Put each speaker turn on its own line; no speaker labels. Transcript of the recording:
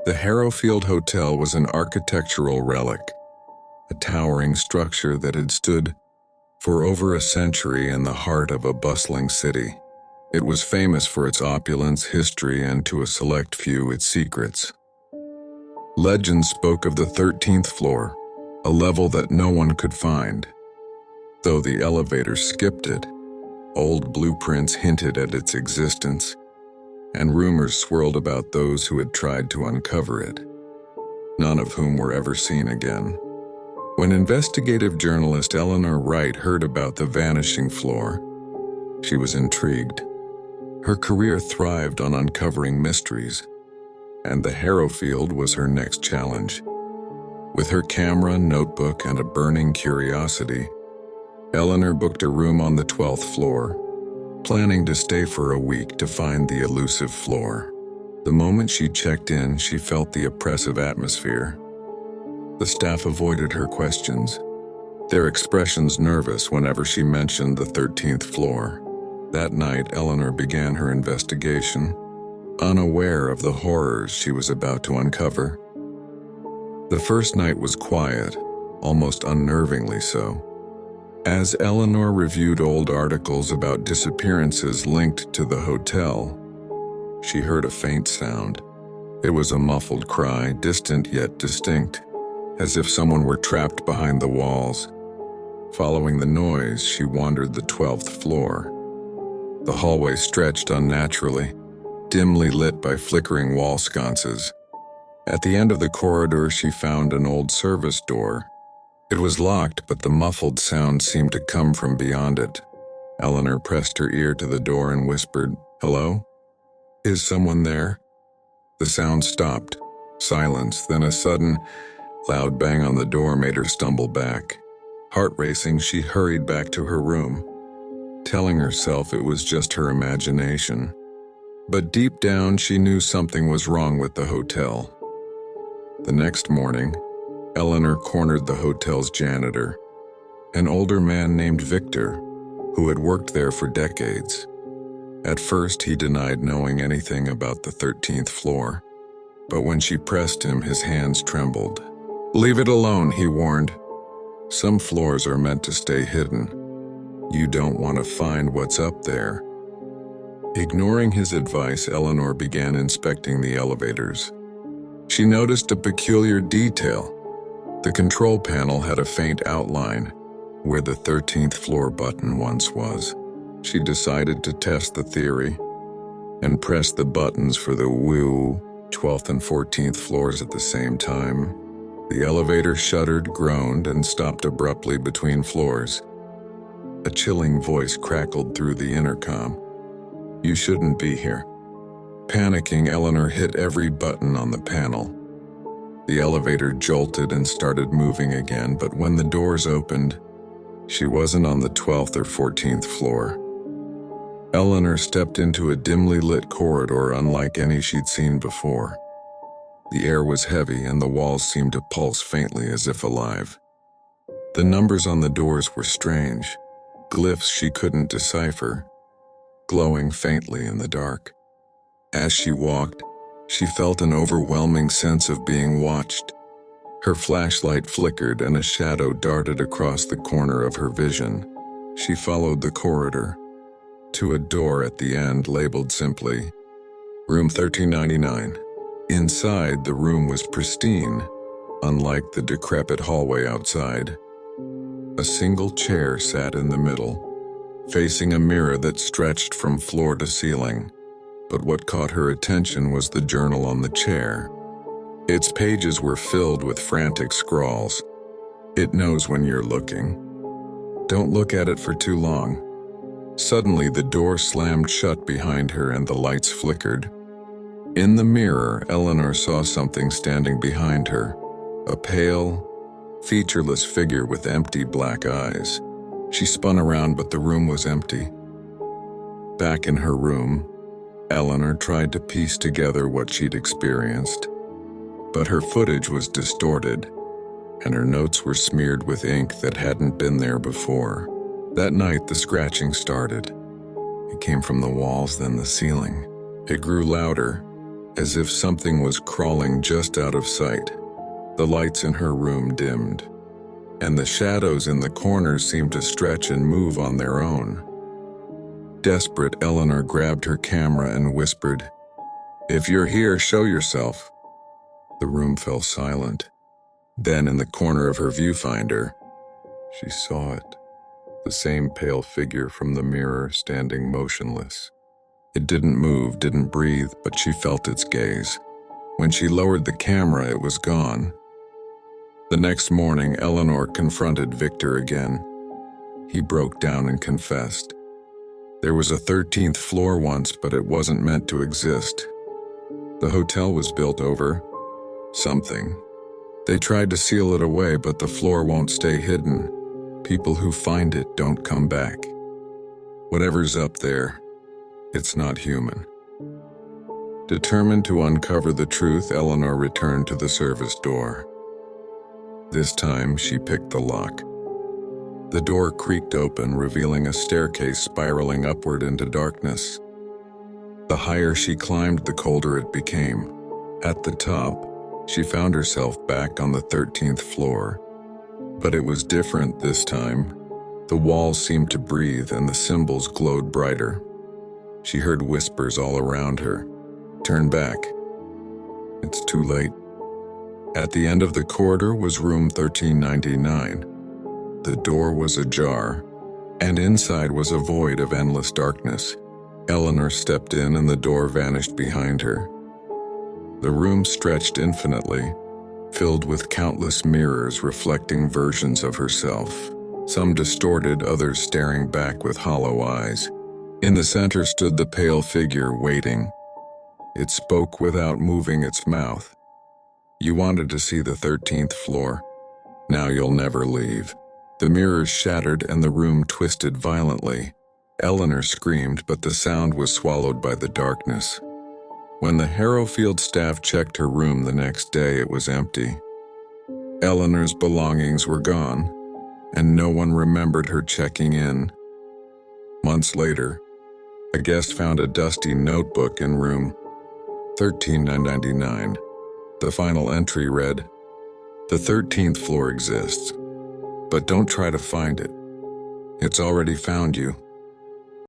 The Harrowfield Hotel was an architectural relic, a towering structure that had stood for over a century in the heart of a bustling city. It was famous for its opulence, history, and to a select few, its secrets. Legend spoke of the 13th floor, a level that no one could find. Though the elevator skipped it, old blueprints hinted at its existence, and rumors swirled about those who had tried to uncover it, none of whom were ever seen again. When investigative journalist Eleanor Wright heard about the vanishing floor, she was intrigued. Her career thrived on uncovering mysteries, and the Harrowfield was her next challenge. With her camera, notebook, and a burning curiosity, Eleanor booked a room on the 12th floor, planning to stay for a week to find the elusive floor. The moment she checked in, she felt the oppressive atmosphere. The staff avoided her questions, their expressions nervous whenever she mentioned the 13th floor. That night, Eleanor began her investigation, unaware of the horrors she was about to uncover. The first night was quiet, almost unnervingly so. As Eleanor reviewed old articles about disappearances linked to the hotel, she heard a faint sound. It was a muffled cry, distant yet distinct, as if someone were trapped behind the walls. Following the noise, she wandered the 12th floor. The hallway stretched unnaturally, dimly lit by flickering wall sconces. At the end of the corridor, she found an old service door. It was locked, but the muffled sound seemed to come from beyond it. Eleanor pressed her ear to the door and whispered, "Hello? Is someone there?" The sound stopped. Silence, then a sudden, loud bang on the door made her stumble back. Heart racing, she hurried back to her room, telling herself it was just her imagination. But deep down, she knew something was wrong with the hotel. The next morning, Eleanor cornered the hotel's janitor, an older man named Victor, who had worked there for decades. At first, he denied knowing anything about the 13th floor, but when she pressed him, his hands trembled. "Leave it alone," he warned. "Some floors are meant to stay hidden. You don't want to find what's up there." Ignoring his advice, Eleanor began inspecting the elevators. She noticed a peculiar detail. The control panel had a faint outline where the 13th floor button once was. She decided to test the theory and pressed the buttons for the 12th and 14th floors at the same time. The elevator shuddered, groaned, and stopped abruptly between floors. A chilling voice crackled through the intercom. "You shouldn't be here." Panicking, Eleanor hit every button on the panel. The elevator jolted and started moving again, but when the doors opened, she wasn't on the 12th or 14th floor. Eleanor stepped into a dimly lit corridor unlike any she'd seen before. The air was heavy and the walls seemed to pulse faintly as if alive. The numbers on the doors were strange, glyphs she couldn't decipher, glowing faintly in the dark. As she walked, she felt an overwhelming sense of being watched. Her flashlight flickered and a shadow darted across the corner of her vision. She followed the corridor to a door at the end labeled simply, "Room 1399. Inside, the room was pristine, unlike the decrepit hallway outside. A single chair sat in the middle, facing a mirror that stretched from floor to ceiling. But what caught her attention was the journal on the chair. Its pages were filled with frantic scrawls. "It knows when you're looking. Don't look at it for too long." Suddenly, the door slammed shut behind her and the lights flickered. In the mirror, Eleanor saw something standing behind her, a pale, featureless figure with empty black eyes. She spun around, but the room was empty. Back in her room, Eleanor tried to piece together what she'd experienced, but her footage was distorted, and her notes were smeared with ink that hadn't been there before. That night, the scratching started. It came from the walls, then the ceiling. It grew louder, as if something was crawling just out of sight. The lights in her room dimmed, and the shadows in the corners seemed to stretch and move on their own. Desperate, Eleanor grabbed her camera and whispered, "If you're here, show yourself." The room fell silent. Then, in the corner of her viewfinder, she saw it. The same pale figure from the mirror, standing motionless. It didn't move, didn't breathe, but she felt its gaze. When she lowered the camera, it was gone. The next morning, Eleanor confronted Victor again. He broke down and confessed. There was a 13th floor once, but it wasn't meant to exist. The hotel was built over something. They tried to seal it away, but the floor won't stay hidden. People who find it don't come back. Whatever's up there, it's not human. Determined to uncover the truth, Eleanor returned to the service door. This time, she picked the lock. The door creaked open, revealing a staircase spiraling upward into darkness. The higher she climbed, the colder it became. At the top, she found herself back on the 13th floor. But it was different this time. The walls seemed to breathe and the symbols glowed brighter. She heard whispers all around her. "Turn back. It's too late." At the end of the corridor was room 1399. The door was ajar, and inside was a void of endless darkness. Eleanor stepped in and the door vanished behind her. The room stretched infinitely, filled with countless mirrors reflecting versions of herself, some distorted, others staring back with hollow eyes. In the center stood the pale figure, waiting. It spoke without moving its mouth. "You wanted to see the 13th floor. Now you'll never leave." The mirrors shattered and the room twisted violently. Eleanor screamed, but the sound was swallowed by the darkness. When the Harrowfield staff checked her room the next day, it was empty. Eleanor's belongings were gone, and no one remembered her checking in. Months later, a guest found a dusty notebook in room 13999. The final entry read, "The 13th floor exists, but don't try to find it. It's already found you."